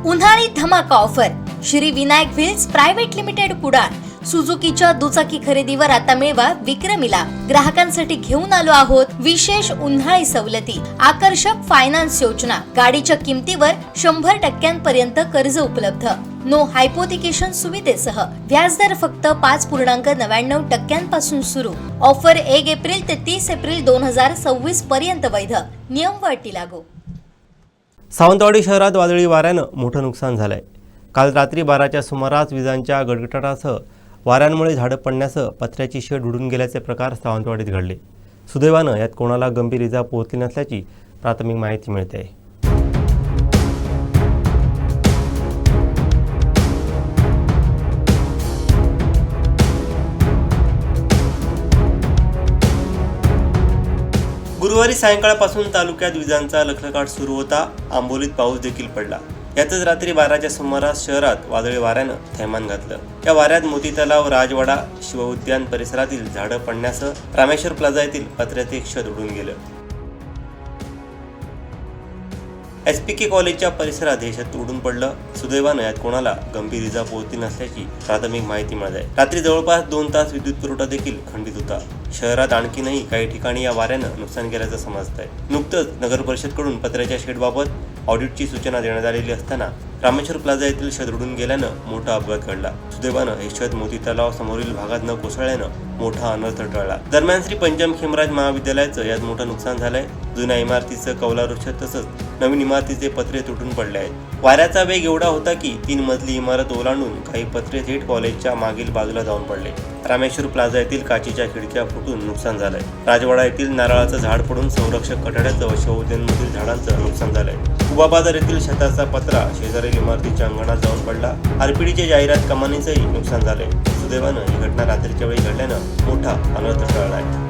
उन्हाळी धमाका offer Shri Vinayak wheels private limited Kudal. सुझुकीच्या दुचाकी खरेदीवर आता मिळवा विक्रमी लाभ. ग्राहकांसाठी घेऊन आलो आहोत विशेष उन्हाळी सवलती, आकर्षक फायनान्स योजना, गाडीच्या किमतीवर 100% कर्ज उपलब्ध, नो हायपोथिकेशन सुविधेसह, व्याजदर फक्त 5.99% पासून सुरू. ऑफर 1 एप्रिल ते 30 एप्रिल 2026 पर्यंत वैध. नियम व अटी लागू. सावंतवाडी शहरात वादळी वाऱ्यानं मोठं नुकसान झालंय. काल रात्री 12च्या सुमारास विजांच्या गडगडाटासह वाऱ्यांमुळे झाडं पडण्यासह पत्र्याची शेड उडून गेल्याचे प्रकार सावंतवाडीत घडले. सुदैवानं यात कोणाला गंभीर इजा पोहोचली नसल्याची प्राथमिक माहिती मिळते. गुरुवारी सायंकाळपासून तालुक्यात विजांचा लखलखाट सुरू होता. आंबोलीत पाऊस देखील पडला. यातच रात्री 12च्या सुमारास शहरात वादळी वाऱ्यानं थैमान घातलं. या वाऱ्यात मोती तलाव, राजवाडा, शिवउद्यान परिसरातील झाडं पडण्यासह रामेश्वर प्लाझा येथील पत्र्याचे एक छत उडून गेलं. SPK कॉलेजच्या परिसरात हे छत उडून पडलं. सुदैवानं यात कोणाला गंभीर इजा पोहोचली नसल्याची प्राथमिक माहिती मिळाली. रात्री जवळपास 2 तास विद्युत पुरवठा देखील खंडित होता. शहरात आणखीनही काही ठिकाणी या वाऱ्यानं नुकसान केल्याचं समजतंय. नुकतंच नगर परिषदकडून पत्र्याच्या शेडबाबत ऑडिटची सूचना देण्यात आलेली असताना रामेश्वर प्लाझा येथील छत उडून गेल्यानं मोठा अपघात घडला. सुदैवानं हे छत मोती तलाव समोरील भागात न कोसळल्यानं मोठा अनर्थ टळला. दरम्यान श्री पंचम खेमराज महाविद्यालयाचं यात मोठं नुकसान झालंय. जुन्या इमारतीचं कौलारू छत तसंच नवीन इमारतीचे पत्रे तुटून पडले आहेत. वाऱ्याचा वेग एवढा होता की 3 मजली इमारत ओलांडून काही पत्रे थेट कॉलेजच्या मागील बाजूला जाऊन पडले. रामेश्वर प्लाझा येथील काचीच्या खिडक्या फुटून नुकसान झालंय. राजवाडा येथील नारळाचं झाड पडून संरक्षक कठड्याचं व शिवउद्यानमधील झाडांचं नुकसान झालंय. कुबा बाजार येथील छताचा पत्रा शेजारील इमारतीच्या अंगणात जाऊन पडला. RPDच्या जाहिरात कमानीचंही नुकसान झालंय. सुदैवानं ही घटना रात्रीच्या वेळी घडल्यानं मोठा अनर्थ टळलाय.